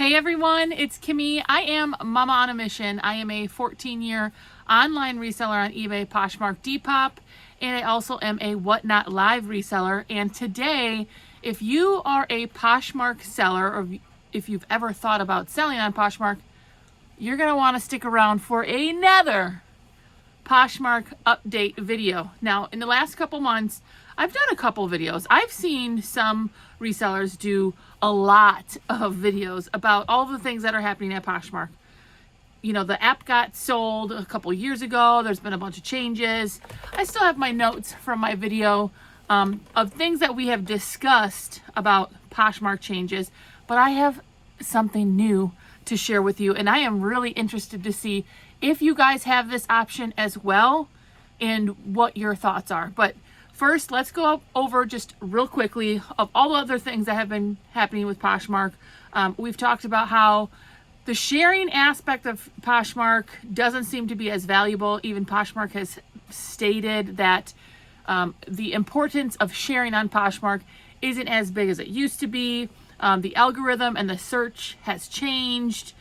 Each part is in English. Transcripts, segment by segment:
Hey everyone, it's Kimmy. I am Mama on a Mission. I am a 14-year online reseller on eBay, Poshmark, Depop, and I also am a Whatnot Live reseller. And today, if you are a Poshmark seller, or if you've ever thought about selling on Poshmark, you're going to want to stick around for another Poshmark update video. Now, in the last couple months, I've done a couple videos. I've seen some resellers do a lot of videos about all the things that are happening at Poshmark. You know, the app got sold a couple years ago. There's been a bunch of changes. I still have my notes from my video of things that we have discussed about Poshmark changes, but I have something new to share with you, and I am really interested to see if you guys have this option as well and what your thoughts are. But first, let's go over just real quickly of all the other things that have been happening with Poshmark. We've talked about how the sharing aspect of Poshmark doesn't seem to be as valuable. Even Poshmark has stated that the importance of sharing on Poshmark isn't as big as it used to be. The algorithm and the search has changed.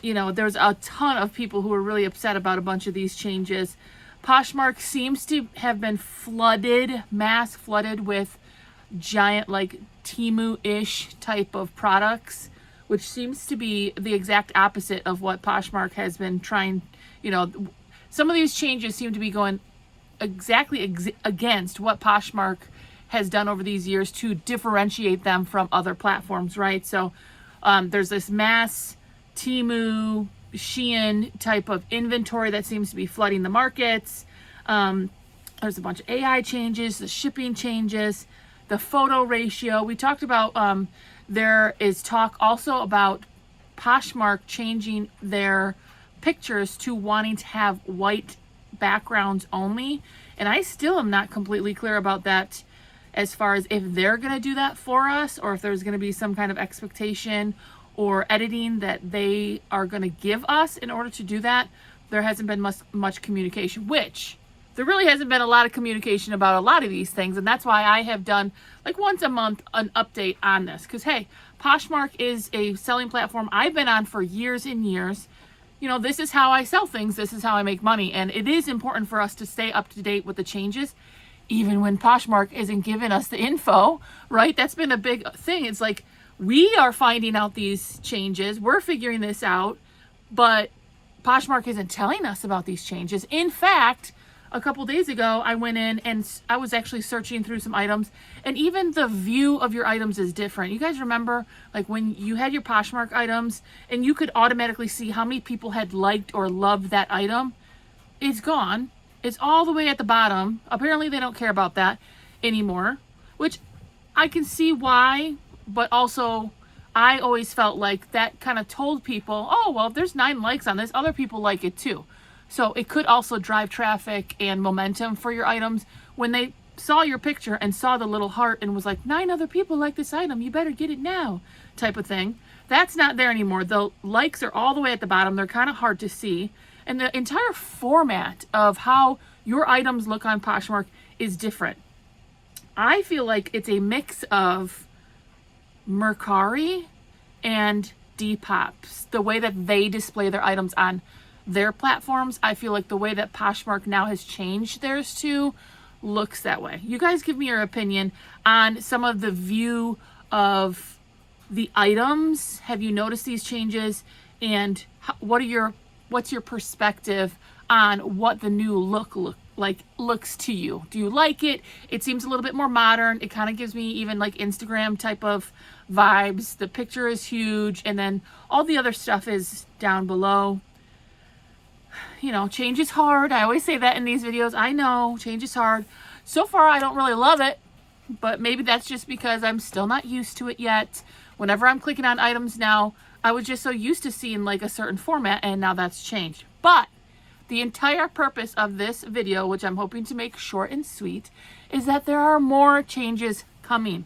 You know, there's a ton of people who are really upset about a bunch of these changes. Poshmark seems to have been mass flooded with giant, like Temu-ish type of products, which seems to be the exact opposite of what Poshmark has been trying. You know, some of these changes seem to be going exactly against what Poshmark has done over these years to differentiate them from other platforms, right? So there's this mass Temu, Shein type of inventory that seems to be flooding the markets. There's a bunch of AI changes, the shipping changes, the photo ratio. We talked about there is talk also about Poshmark changing their pictures to wanting to have white backgrounds only, and I still am not completely clear about that as far as if they're going to do that for us or if there's going to be some kind of expectation or editing that they are going to give us in order to do that. There hasn't been much communication, which there really hasn't been a lot of communication about a lot of these things. And that's why I have done like once a month an update on this. Because, hey, Poshmark is a selling platform I've been on for years and years. You know, this is how I sell things. This is how I make money. And it is important for us to stay up to date with the changes, even when Poshmark isn't giving us the info, right? That's been a big thing. It's like, we are finding out these changes. We're figuring this out, but Poshmark isn't telling us about these changes. In fact, a couple days ago, I went in and I was actually searching through some items, and even the view of your items is different. You guys remember like when you had your Poshmark items and you could automatically see how many people had liked or loved that item? It's gone. It's all the way at the bottom. Apparently they don't care about that anymore, which I can see why. But also, I always felt like that kind of told people, oh, well, if there's 9 likes on this, other people like it too. So it could also drive traffic and momentum for your items when they saw your picture and saw the little heart and was like, 9 other people like this item, you better get it now, type of thing. That's not there anymore. The likes are all the way at the bottom. They're kind of hard to see. And the entire format of how your items look on Poshmark is different. I feel like it's a mix of Mercari and Depop. The way that they display their items on their platforms, I feel like the way that Poshmark now has changed theirs to looks that way. You guys give me your opinion on some of the view of the items. Have you noticed these changes? And what's your perspective on what the new look looks to you? Do you like it? It seems a little bit more modern. It kind of gives me even like Instagram type of vibes. The picture is huge, and then all the other stuff is down below. You know, change is hard. I always say that in these videos. I know change is hard. So far, I don't really love it, but maybe that's just because I'm still not used to it yet. Whenever I'm clicking on items now, I was just so used to seeing like a certain format, and now that's changed. But the entire purpose of this video, which I'm hoping to make short and sweet, is that there are more changes coming.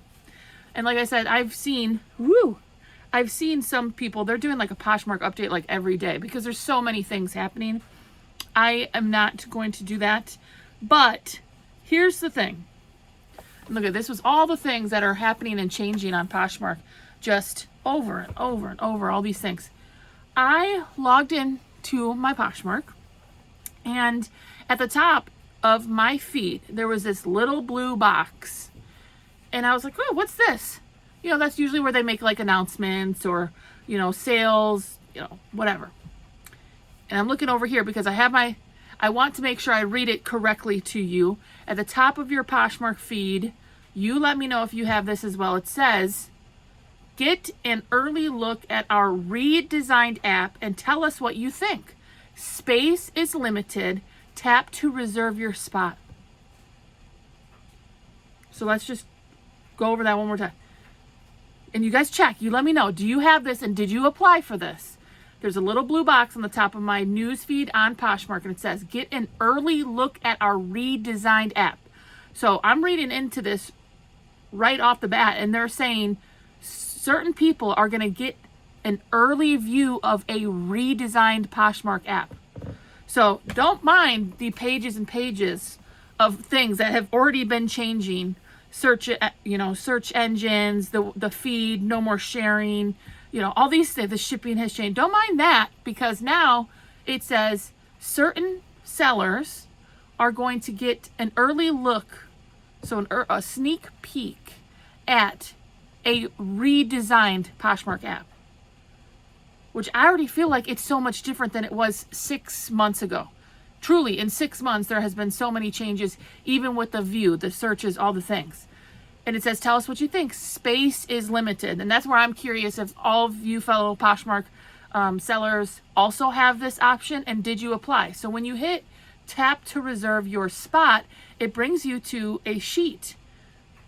And like I said, I've seen some people, they're doing like a Poshmark update like every day because there's so many things happening. I am not going to do that. But here's the thing. Look at this, was all the things that are happening and changing on Poshmark. just over and over and over, all these things. I logged in to my Poshmark, and at the top of my feed, there was this little blue box. And I was like, oh, what's this? You know, that's usually where they make like announcements or, you know, sales, you know, whatever. And I'm looking over here because I want to make sure I read it correctly to you. At the top of your Poshmark feed, you let me know if you have this as well. It says, get an early look at our redesigned app and tell us what you think. Space is limited. Tap to reserve your spot. So let's just go over that one more time. And you guys check. You let me know. Do you have this and did you apply for this? There's a little blue box on the top of my news feed on Poshmark, and it says, get an early look at our redesigned app. So I'm reading into this right off the bat, and they're saying certain people are going to get an early view of a redesigned Poshmark app. So don't mind the pages and pages of things that have already been changing. Search engines, the feed, no more sharing, all these things. The shipping has changed. Don't mind that, because now it says certain sellers are going to get an early look, so a sneak peek at a redesigned Poshmark app, which I already feel like it's so much different than it was 6 months ago. Truly, in 6 months, there has been so many changes, even with the view, the searches, all the things. And it says, tell us what you think. Space is limited. And that's where I'm curious if all of you fellow Poshmark sellers also have this option, and did you apply? So when you hit tap to reserve your spot, it brings you to a sheet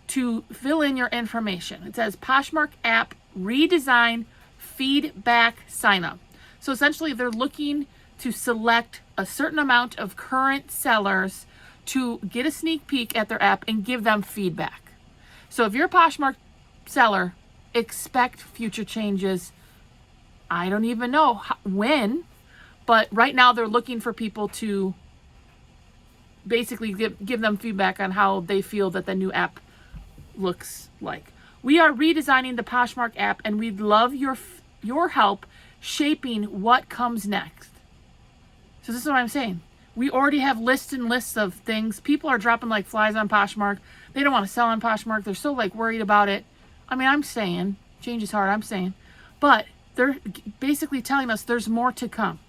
to fill in your information. It says Poshmark app redesign feedback sign up. So essentially they're looking to select a certain amount of current sellers to get a sneak peek at their app and give them feedback. So if you're a Poshmark seller, expect future changes. I don't even know when, but right now they're looking for people to basically give them feedback on how they feel that the new app looks like. We are redesigning the Poshmark app, and we'd love your help shaping what comes next. So this is what I'm saying. We already have lists and lists of things. People are dropping like flies on Poshmark. They don't want to sell on Poshmark. They're so worried about it. I mean, I'm saying, change is hard, I'm saying. But they're basically telling us there's more to come.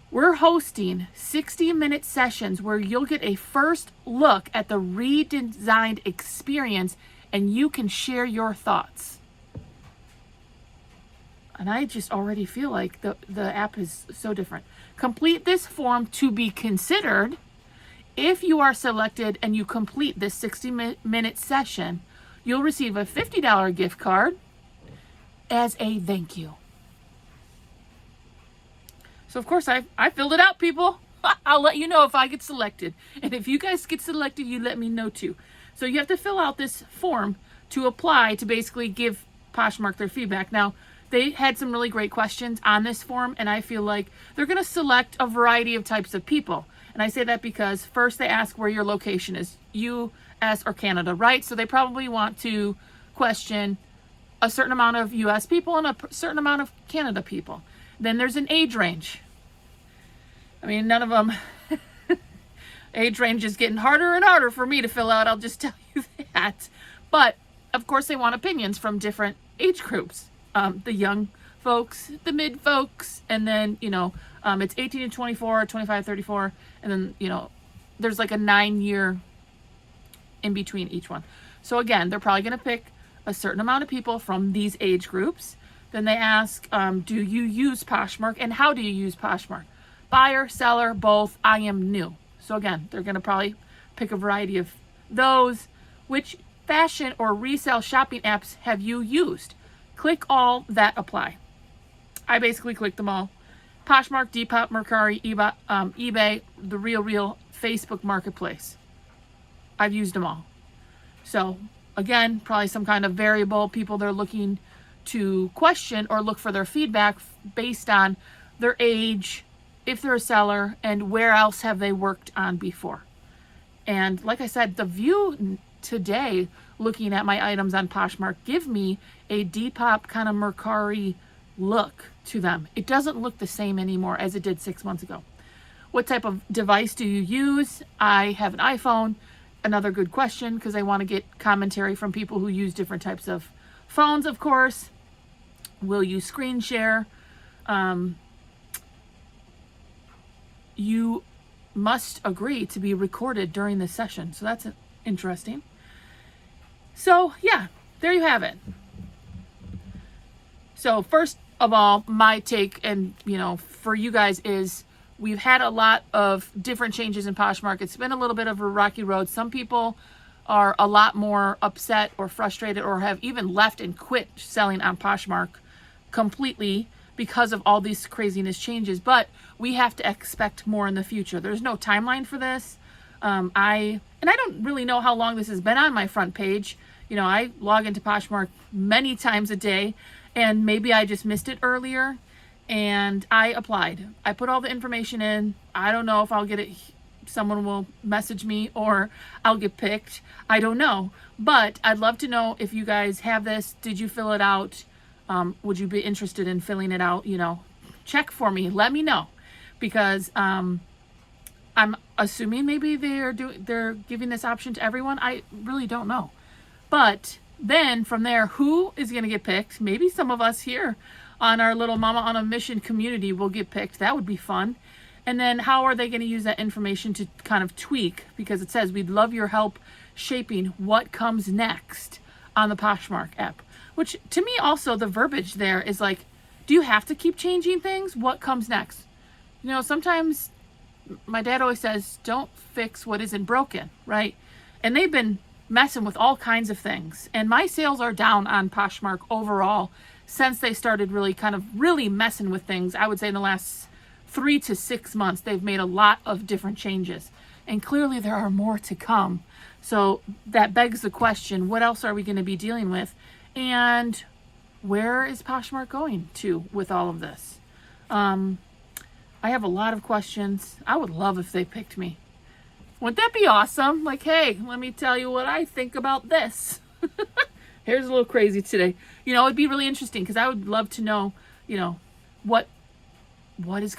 We're hosting 60-minute sessions where you'll get a first look at the redesigned experience, and you can share your thoughts. And I just already feel like the app is so different. Complete this form to be considered. If you are selected and you complete this 60-minute session, you'll receive a $50 gift card as a thank you. So of course I filled it out, people. I'll let you know if I get selected. And if you guys get selected, you let me know too. So you have to fill out this form to apply to basically give Poshmark their feedback. Now, they had some really great questions on this form, and I feel like they're going to select a variety of types of people. And I say that because first they ask where your location is, US or Canada, right? So they probably want to question a certain amount of US people and a certain amount of Canada people. Then there's an age range. I mean, none of them, age range is getting harder and harder for me to fill out, I'll just tell you that. But of course they want opinions from different age groups. The young folks, the mid folks, and then, it's 18 to 24, 25, 34, and then, there's like a 9-year in between each one. So again, they're probably going to pick a certain amount of people from these age groups. Then they ask, do you use Poshmark, and how do you use Poshmark? Buyer, seller, both. I am new. So again, they're going to probably pick a variety of those. Which fashion or resale shopping apps have you used? Click all that apply. I basically clicked them all. Poshmark, Depop, Mercari, eBay, the Real, Facebook Marketplace. I've used them all. So again, probably some kind of variable people they're looking to question or look for their feedback based on their age, if they're a seller, and where else have they worked on before. And like I said, the view today looking at my items on Poshmark give me a Depop kind of Mercari look to them. It doesn't look the same anymore as it did 6 months ago. What type of device do you use? I have an iPhone. Another good question, because I want to get commentary from people who use different types of phones, of course. Will you screen share? You must agree to be recorded during this session. So that's interesting. So yeah, there you have it. So first of all, my take, and for you guys, is we've had a lot of different changes in Poshmark. It's been a little bit of a rocky road. Some people are a lot more upset or frustrated, or have even left and quit selling on Poshmark completely because of all these craziness changes. But we have to expect more in the future. There's no timeline for this. I don't really know how long this has been on my front page. I log into Poshmark many times a day, and maybe I just missed it earlier, and I applied. I put all the information in. I don't know if I'll get it. Someone will message me or I'll get picked. I don't know, but I'd love to know if you guys have this. Did you fill it out? Would you be interested in filling it out? Check for me. Let me know, because I'm assuming maybe they're giving this option to everyone. I really don't know. But then from there, who is going to get picked? Maybe some of us here on our little Mama on a Mission community will get picked. That would be fun. And then how are they going to use that information to kind of tweak? Because it says, we'd love your help shaping what comes next on the Poshmark app. Which to me also, the verbiage there is like, do you have to keep changing things? What comes next? Sometimes my dad always says, don't fix what isn't broken, right? And they've been messing with all kinds of things. And my sales are down on Poshmark overall since they started really messing with things. I would say in the last 3 to 6 months, they've made a lot of different changes. And clearly there are more to come. So that begs the question, what else are we going to be dealing with? And where is Poshmark going to with all of this? I have a lot of questions. I would love if they picked me. Wouldn't that be awesome? Like, hey, let me tell you what I think about this. Here's a little crazy today. It'd be really interesting, because I would love to know, what is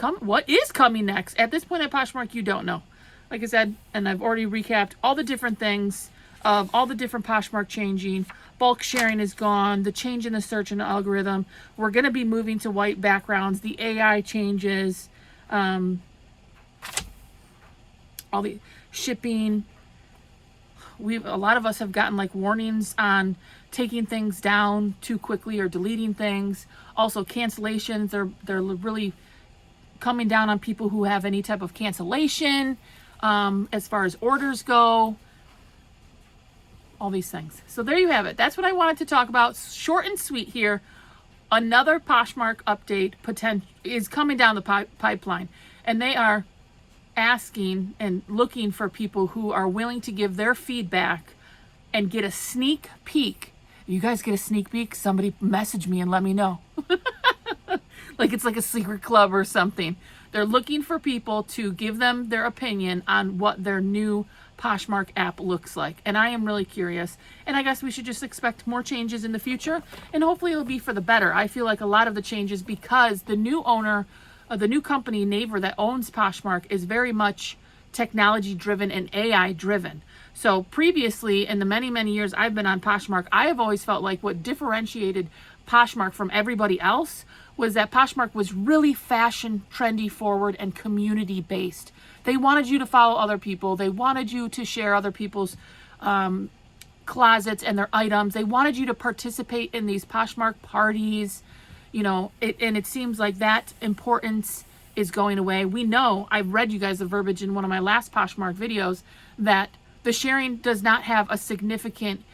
coming next. At this point at Poshmark, you don't know. Like I said, and I've already recapped all the different things of all the different Poshmark changing. Bulk sharing is gone. The change in the search and algorithm. We're going to be moving to white backgrounds. The AI changes. All the shipping. A lot of us have gotten warnings on taking things down too quickly or deleting things. Also cancellations. They're really coming down on people who have any type of cancellation as far as orders go. All these things. So there you have it. That's what I wanted to talk about. Short and sweet here. Another Poshmark update is coming down the pipeline, and they are asking and looking for people who are willing to give their feedback and get a sneak peek. You guys get a sneak peek? Somebody message me and let me know. It's like a secret club or something. They're looking for people to give them their opinion on what their new Poshmark app looks like. And I am really curious. And I guess we should just expect more changes in the future. And hopefully it'll be for the better. I feel like a lot of the changes, because the new owner of the new company, Naver, that owns Poshmark, is very much technology driven and AI driven. So previously, in the many, many years I've been on Poshmark, I have always felt like what differentiated Poshmark from everybody else was that Poshmark was really fashion, trendy, forward, and community based. They wanted you to follow other people. They wanted you to share other people's closets and their items. They wanted you to participate in these Poshmark parties. And it seems like that importance is going away. We know, I've read you guys the verbiage in one of my last Poshmark videos, that the sharing does not have a significant,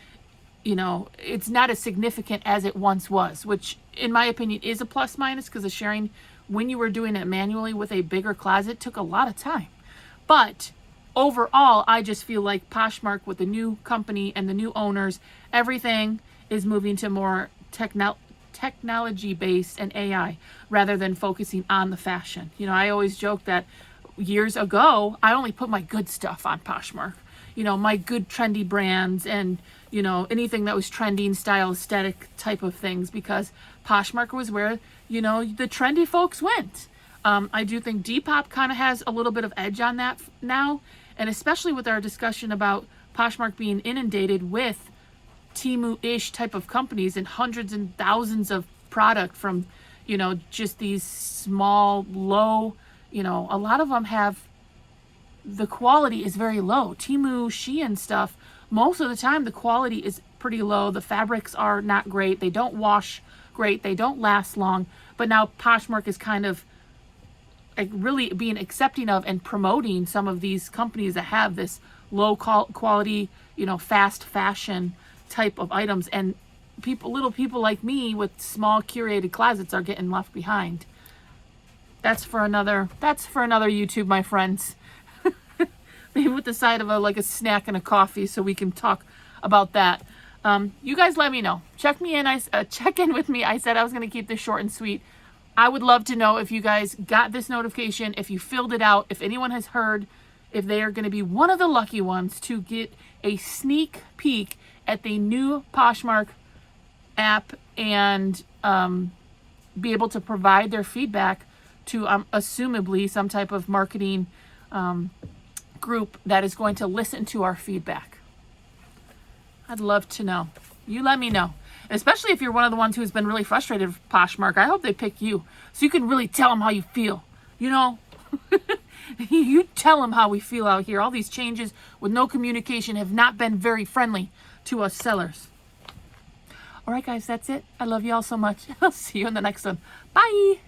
it's not as significant as it once was, which in my opinion is a plus minus, because the sharing, when you were doing it manually with a bigger closet, took a lot of time. But overall, I just feel like Poshmark, with the new company and the new owners, everything is moving to more technology based and AI rather than focusing on the fashion. I always joke that years ago, I only put my good stuff on Poshmark. My good trendy brands and, you know, anything that was trending, style, aesthetic type of things, because Poshmark was where, you know, the trendy folks went. I do think Depop kind of has a little bit of edge on that now, and especially with our discussion about Poshmark being inundated with Temu-ish type of companies and hundreds and thousands of product from, you know, just these small, low, you know, a lot of them have, the quality is very low. Temu, Shein stuff, most of the time the quality is pretty low. The fabrics are not great. They don't wash great. They don't last long. But now Poshmark is kind of like really being accepting of and promoting some of these companies that have this low quality, you know, fast fashion type of items, and little people like me with small curated closets are getting left behind. That's for another YouTube, my friends. Maybe with the side of a snack and a coffee, so we can talk about that. You guys let me know. Check in with me. I said I was going to keep this short and sweet. I would love to know if you guys got this notification, if you filled it out, if anyone has heard, if they are going to be one of the lucky ones to get a sneak peek at the new Poshmark app and be able to provide their feedback to assumably some type of marketing group that is going to listen to our feedback. I'd love to know. You let me know. And especially if you're one of the ones who's been really frustrated with Poshmark, I hope they pick you so you can really tell them how you feel. You know, you tell them how we feel out here. All these changes with no communication have not been very friendly to us sellers. All right, guys, that's it. I love you all so much. I'll see you in the next one. Bye.